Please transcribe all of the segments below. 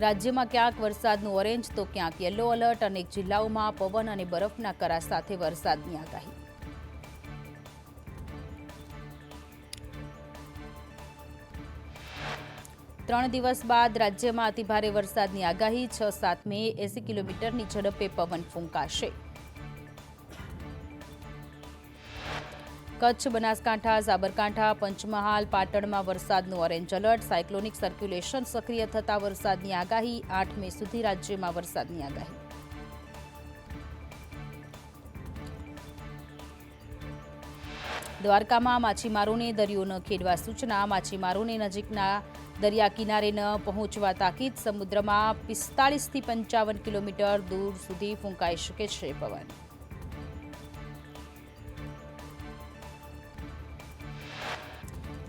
રાજ્યમાં ક્યાંક વરસાદનું ઓરેન્જ તો ક્યાંક યલો એલર્ટ, અનેક જિલ્લાઓમાં પવન અને બરફના કરા સાથે વરસાદની આગાહી. ત્રણ દિવસ બાદ રાજ્યમાં અતિભારે વરસાદની આગાહી. 6-7 મે 80 કિલોમીટરની ઝડપે પવન ફૂંકાશે. કચ્છ, બનાસકાંઠા, સાબરકાંઠા, પંચમહાલ, પાટણમાં વરસાદનું ઓરેન્જ એલર્ટ. સાયક્લોનિક સર્ક્યુલેશન સક્રિય થતા વરસાદની આગાહી. 8 મે સુધી રાજ્યમાં વરસાદની આગાહી. દ્વારકામાં માછીમારોને દરિયો ન ખેડવા સૂચના. માછીમારોને નજીકના દરિયા કિનારે ન પહોંચવા તાકીદ. સમુદ્રમાં 45 થી 55 કિલોમીટર દૂર સુધી ફૂંકાઈ શકે છે પવન.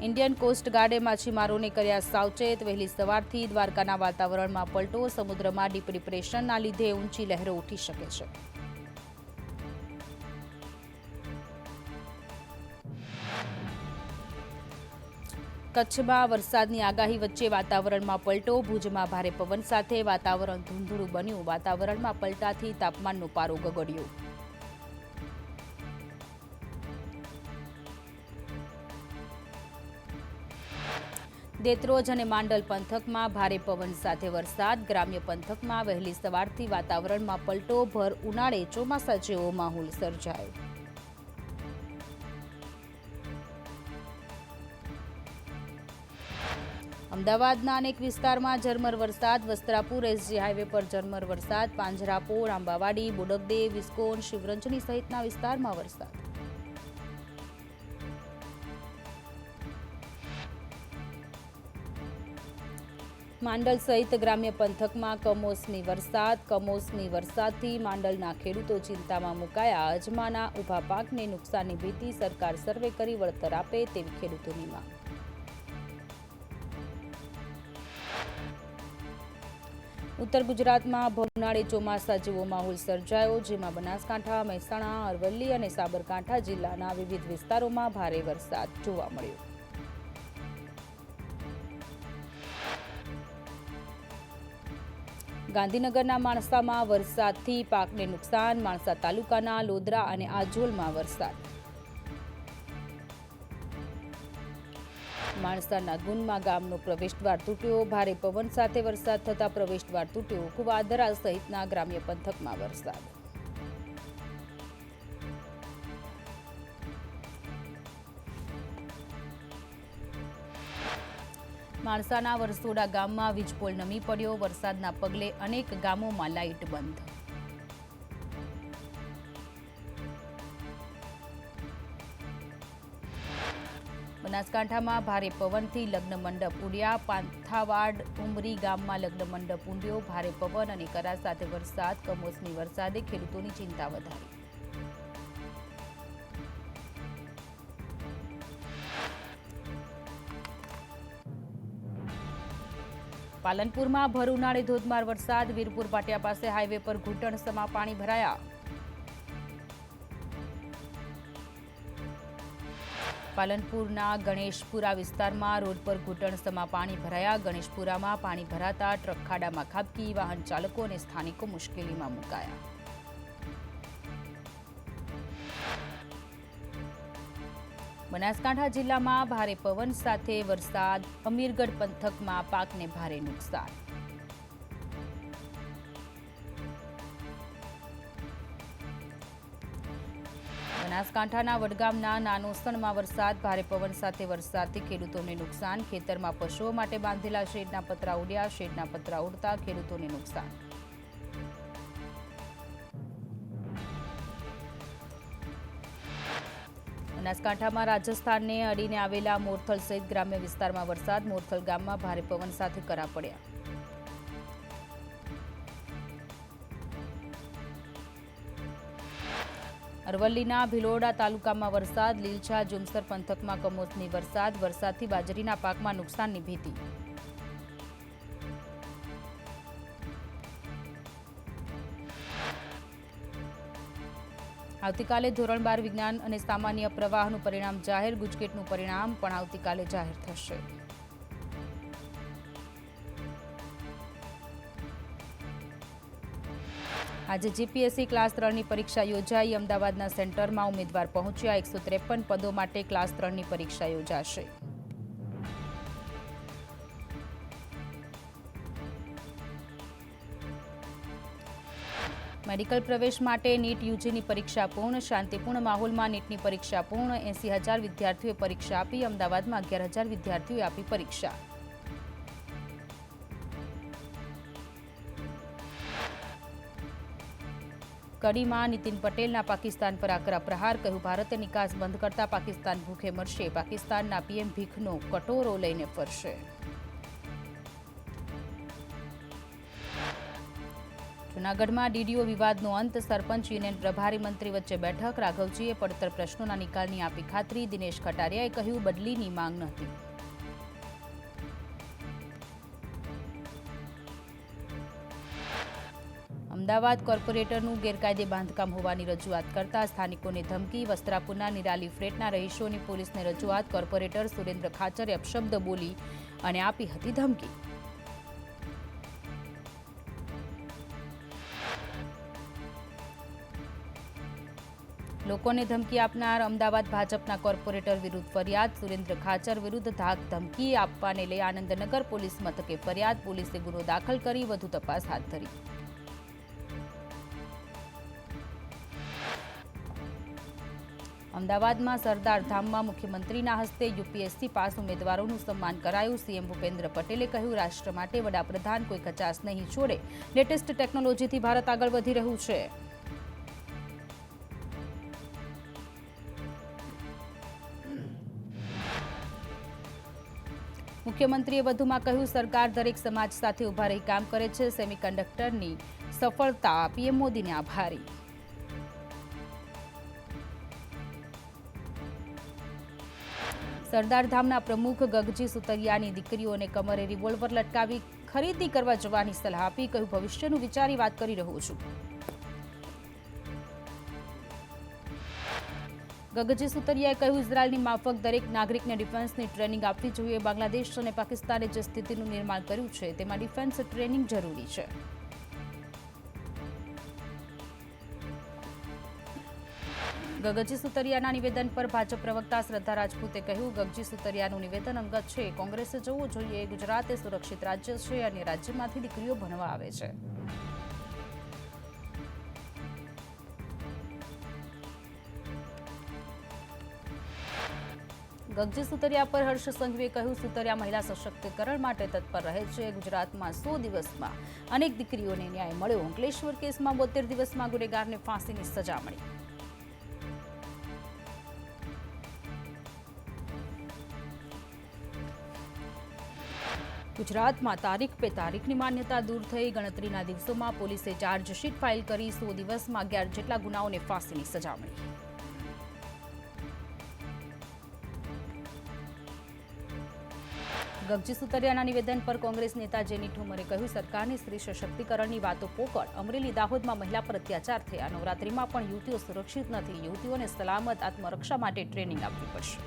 ઇન્ડિયન કોસ્ટ ગાર્ડે માછીમારોને કર્યા સાવચેત. વહેલી સવારથી દ્વારકાના વાતાવરણમાં પલટો. સમુદ્રમાં ડીપ ડિપ્રેશનના લીધે ઊંચી લહેરો ઉઠી શકે છે. કચ્છમાં વરસાદની આગાહી વચ્ચે વાતાવરણમાં પલટો. ભુજમાં ભારે પવન સાથે વાતાવરણ ધૂંધળું બન્યું. વાતાવરણમાં પલટાથી તાપમાનનો પારો ગગડ્યો. દેત્રોજ અને માંડલ પંથકમાં ભારે પવન સાથે વરસાદ. ગ્રામ્ય પંથકમાં વહેલી સવારથી વાતાવરણમાં પલટો. ભર ઉનાળે ચોમાસા જેવો માહોલ સર્જાયો. અમદાવાદના અનેક વિસ્તારમાં ઝરમર વરસાદ. વસ્ત્રાપુર એસજી હાઈવે પર ઝરમર વરસાદ. પાંજરાપોળ, આંબાવાડી, બોડકદેવ, વિસ્કોન, શિવરંજની સહિતના વિસ્તારમાં વરસાદ. માંડલ સહિત ગ્રામ્ય પંથકમાં કમોસમી વરસાદ. કમોસમી વરસાદથી માંડલના ખેડૂતો ચિંતામાં મુકાયા. અજમાના ઊભા પાકને નુકસાનની ભીતિ. સરકાર સર્વે કરી વળતર આપે તેવી ખેડૂતોની માંગ. ઉત્તર ગુજરાતમાં ભર ચોમાસા જેવો માહોલ સર્જાયો, જેમાં બનાસકાંઠા, મહેસાણા, અરવલ્લી અને સાબરકાંઠા જિલ્લાના વિવિધ વિસ્તારોમાં ભારે વરસાદ જોવા મળ્યો. ગાંધીનગરના માણસામાં વરસાદથી પાકને નુકસાન. માણસા તાલુકાના લોદરા અને આજોલમાં વરસાદ. માણસાના ગુનમાં ગામનો પ્રવેશદ્વાર તૂટ્યો. ભારે પવન સાથે વરસાદ થતા પ્રવેશદ્વાર તૂટ્યો. કુવાદરા સહિતના ગ્રામ્ય પંથકમાં વરસાદ. માણસાના વરસોડા ગામમાં વીજપોલ નમી પડ્યો. વરસાદના પગલે અનેક ગામોમાં લાઇટ બંધ. બનાસકાંઠામાં ભારે પવનથી લગ્ન મંડપ ઉડ્યા. પાંથાવાડ ઉમરી ગામમાં લગ્ન મંડપ ઉડ્યો. ભારે પવન અને કરા સાથે વરસાદ. કમોસમી વરસાદે ખેડૂતોની ચિંતા વધારી. પાલનપુરમાં ભર ઉનાળે ધોધમાર વરસાદ. વીરપુર પાટિયા પાસે હાઈવે પર ઘૂંટણસમા પાણી ભરાયા. પાલનપુરના ગણેશપુરા વિસ્તારમાં રોડ પર ઘૂંટણસમા પાણી ભરાયા. ગણેશપુરામાં પાણી ભરાતા ટ્રક ખાડામાં ખાબકી. વાહન ચાલકો અને સ્થાનિકો મુશ્કેલીમાં મુકાયા. બનાસકાંઠા જિલ્લામાં ભારે પવન સાથે વરસાદ. અમીરગઢ પંથકમાં પાકને ભારે નુકસાન. બનાસકાંઠાના વડગામના નાનોસણમાં વરસાદ. ભારે પવન સાથે વરસાદથી ખેડૂતોને નુકસાન. ખેતરમાં પશુઓ માટે બાંધેલા શેડના પતરા ઉડ્યા. શેડના પતરા ઉડતા ખેડૂતોને નુકસાન. બનાસકાંઠામાં રાજસ્થાનને અડીને આવેલા મોરથલ સહિત ગ્રામ્ય વિસ્તારમાં વરસાદ. મોરથલ ગામમાં ભારે પવન સાથે કરા પડ્યા. અરવલ્લીના ભિલોડા તાલુકામાં વરસાદ. લીલછા જુમસર પંથકમાં કમોસમી વરસાદ. વરસાદથી બાજરીના પાકમાં નુકસાનની ભીતિ. આવતીકાલે ધોરણ 12 વિજ્ઞાન અને સામાન્ય પ્રવાહનું પરિણામ જાહેર. ગુજકેટનું પરિણામ પણ આવતીકાલે જાહેર થશે. આજે જીપીએસસી ક્લાસ 3ની પરીક્ષા યોજાઈ. અમદાવાદના સેન્ટરમાં ઉમેદવાર પહોંચ્યા. 153 પદો માટે ક્લાસ 3ની પરીક્ષા યોજાશે. મેડિકલ પ્રવેશ માટે નીટ યુજીની પરીક્ષા પૂર્ણ. શાંતિપૂર્ણ માહોલમાં નીટની પરીક્ષા પૂર્ણ. 80,000 વિદ્યાર્થીઓએ પરીક્ષા આપી. અમદાવાદમાં 11,000 વિદ્યાર્થીઓએ આપી પરીક્ષા. કડીમાં નીતિન પટેલના પાકિસ્તાન પર આકરા પ્રહાર. કહ્યું, ભારતે નિકાસ બંધ કરતા પાકિસ્તાન ભૂખે મરશે. પાકિસ્તાનના પીએમ ભીખનો કટોરો લઈને ફરશે. જૂનાગઢમાં ડીડીઓ વિવાદનો અંત. સરપંચ યુનિયન પ્રભારી મંત્રી વચ્ચે બેઠક. રાઘવજીએ પડતર પ્રશ્નોના નિકાલની આપી ખાતરી. દિનેશ કટારિયાએ કહ્યું, બદલીની માંગ નહોતી. અમદાવાદ કોર્પોરેટરનું ગેરકાયદે બાંધકામ હોવાની રજૂઆત કરતા સ્થાનિકોને ધમકી. વસ્ત્રાપુરના નિરાલી ફ્લેટના રહીશોની પોલીસને રજૂઆત. કોર્પોરેટર સુરેન્દ્ર ખાચરે અપશબ્દ બોલી અને આપી હતી ધમકી. લોકોને ધમકી આપનાર અમદાવાદ ભાજપના કોર્પોરેટર વિરુદ્ધ ફરિયાદ. સુરેન્દ્ર ખાચર વિરુદ્ધ ધાક ધમકી આપવાને લઈ આનંદનગર પોલીસ મથકે ફરિયાદ. પોલીસે ગુનો દાખલ કરી વધુ તપાસ હાથ ધરી. અમદાવાદમાં સરદાર ધામમાં મુખ્યમંત્રીના હસ્તે યુપીએસસી પાસ ઉમેદવારોનું સન્માન કરાયું. સીએમ ભૂપેન્દ્ર પટેલે કહ્યું, રાષ્ટ્ર માટે વડાપ્રધાન કોઈ કચાશ નહીં છોડે. લેટેસ્ટ ટેકનોલોજીથી ભારત આગળ વધી રહ્યું છે. મુખ્યમંત્રીએ વધુમાં કહ્યું, સરકાર દરેક સમાજ સાથે ઉભા રહી કામ કરે છે. સેમિકન્ડક્ટરની સફળતા પીએમ મોદીને આભારી. સરદાર ધામના પ્રમુખ ગગજી સુતરિયાની દીકરીઓને કમરે રિવોલ્વર લટકાવી ખરીદી કરવા જવાની સલાહ આપી. કહ્યું, ભવિષ્યનું વિચારી વાત કરી રહ્યો છું. ગગજી સુતરિયાએ કહ્યું, ઇઝરાયલની માફક દરેક નાગરિકને ડિફેન્સની ટ્રેનિંગ આપવી જોઈએ. બાંગ્લાદેશ અને પાકિસ્તાને જે સ્થિતિનું નિર્માણ કર્યું છે તેમાં ડિફેન્સ ટ્રેનિંગ જરૂરી છે. ગગજી સુતરિયાના નિવેદન પર ભાજપ પ્રવક્તા શ્રદ્ધા રાજપૂતે કહ્યું, ગગજી સુતરિયાનું નિવેદન અંગત છે. કોંગ્રેસે જોવું જોઈએ. ગુજરાત એ સુરક્ષિત રાજ્ય છે અને રાજ્યમાંથી દીકરીઓ ભણવા આવે છે. ગગજી સુતરિયા પર હર્ષ સંઘવીએ કહ્યું, સુતરિયા મહિલા સશક્તિકરણ માટે તત્પર રહે છે. ગુજરાતમાં 100 દિવસમાં અનેક દીકરીઓને ન્યાય મળ્યો. અંકલેશ્વર કેસમાં 72 દિવસમાં ગુનેગારને ફાંસીની સજા મળી. ગુજરાતમાં તારીખ પે તારીખની માન્યતા દૂર થઈ. ગણતરીના દિવસોમાં પોલીસે ચાર્જશીટ ફાઇલ કરી. 100 દિવસમાં 11 જેટલા ગુનાઓને ફાંસીની સજા મળી. ગગજી સુતરિયાના નિવેદન પર કોંગ્રેસ નેતા જેની ઠુમરે કહ્યું, સરકારની સ્ત્રી સશક્તિકરણની વાતો પોકળ. અમરેલી દાહોદમાં મહિલા પર અત્યાચાર થયા. નવરાત્રીમાં પણ યુવતીઓ સુરક્ષિત નથી. યુવતીઓને સલામત આત્મરક્ષા માટે ટ્રેનિંગ આપવી પડશે.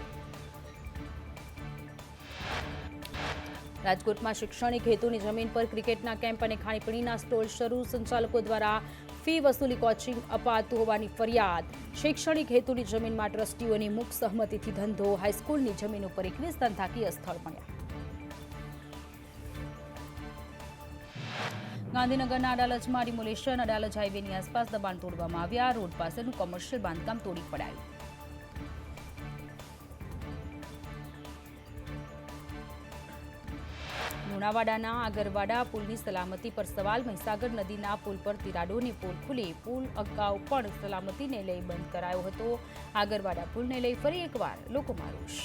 રાજકોટમાં શૈક્ષણિક હેતુની જમીન પર ક્રિકેટના કેમ્પ અને ખાણીપીણીના સ્ટોલ શરૂ. સંચાલકો દ્વારા ફી વસૂલી કોચિંગ અપાતું હોવાની ફરિયાદ. શૈક્ષણિક હેતુની જમીનમાં ટ્રસ્ટીઓની મુખ સહમતિથી ધંધો. હાઈસ્કૂલની જમીન ઉપર 21 ધંધાકીય સ્થળ મળ્યા. ગાંધીનગરના અડાલજમાં ડિમોલેશન. અડાલજ હાઈવેની આસપાસ દબાણ તોડવામાં આવ્યા. રોડ પાસેનું કોમર્શિયલ બાંધકામ તોડી પડાયું. લુણાવાડાના આગરવાડા પુલની સલામતી પર સવાલ. મહીસાગર નદીના પુલ પર તિરાડોની પોલ ખુલી. પુલ અગાઉ પણ સલામતીને લઈ બંધ કરાયો હતો. આગરવાડા પુલને લઈ ફરી એકવાર લોકોમાં રોષ.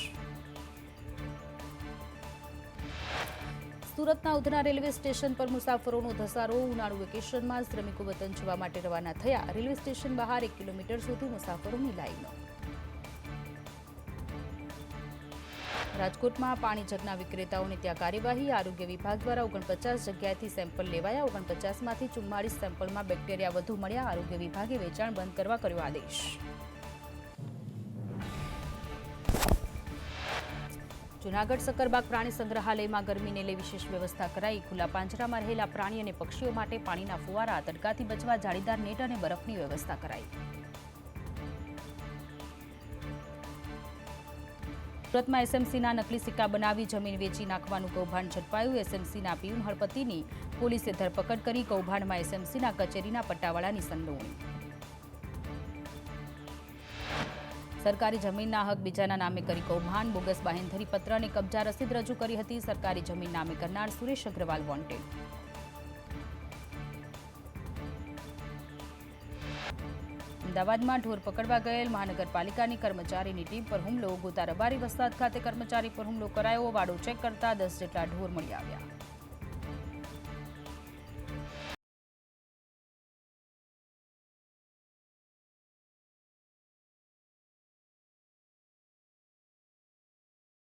સુરતના ઉધના રેલવે સ્ટેશન પર મુસાફરોનો ધસારો. ઉનાળુ વેકેશનમાં શ્રમિકો વતન જવા માટે રવાના થયા. રેલવે સ્ટેશન બહાર 1 કિલોમીટર સુધી મુસાફરોની લાઈનો. રાજકોટમાં પાણી જગના વિક્રેતાઓની ત્યાં કાર્યવાહી. આરોગ્ય વિભાગ દ્વારા 49 જગ્યાએથી સેમ્પલ લેવાયા. 49માંથી 44 સેમ્પલમાં બેક્ટેરિયા વધુ મળ્યા. આરોગ્ય વિભાગે વેચાણ બંધ કરવા કર્યો આદેશ. જૂનાગઢ સક્કરબાગ પ્રાણી સંગ્રહાલયમાં ગરમીને લઈ વિશેષ વ્યવસ્થા કરાઈ. ખુલ્લા પાંજરામાં રહેલા પ્રાણી અને પક્ષીઓ માટે પાણીના ફુવારા, તડકાથી બચવા જાળીદાર નેટ અને બરફની વ્યવસ્થા કરાઈ. સુરતમાં એસએમસીના નકલી સિક્કા બનાવી જમીન વેચી નાખવાનું કૌભાંડ ઝડપાયું. એસએમસીના પીયુન હળપતિની પોલીસે ધરપકડ કરી. કૌભાંડમાં એસએમસીના કચેરીના પટ્ટાવાળાની સંડોવણી. સરકારી જમીનના હક બીજાના નામે કરી કૌભાંડ. બોગસ બાહેંધરી પત્ર અને કબજા રસીદ રજૂ કરી હતી. સરકારી જમીન નામે કરનાર સુરેશ અગ્રવાલ વોન્ટેડ. અમદાવાદમાં ઢોર પકડવા ગયેલ મહાનગરપાલિકાની કર્મચારીની ટીમ પર હુમલો. ગોતા રબારી વસ્તાદ ખાતે કર્મચારી પર હુમલો કરાયો. વાડો ચેક કરતા 10 જેટલા ઢોર મળી આવ્યા.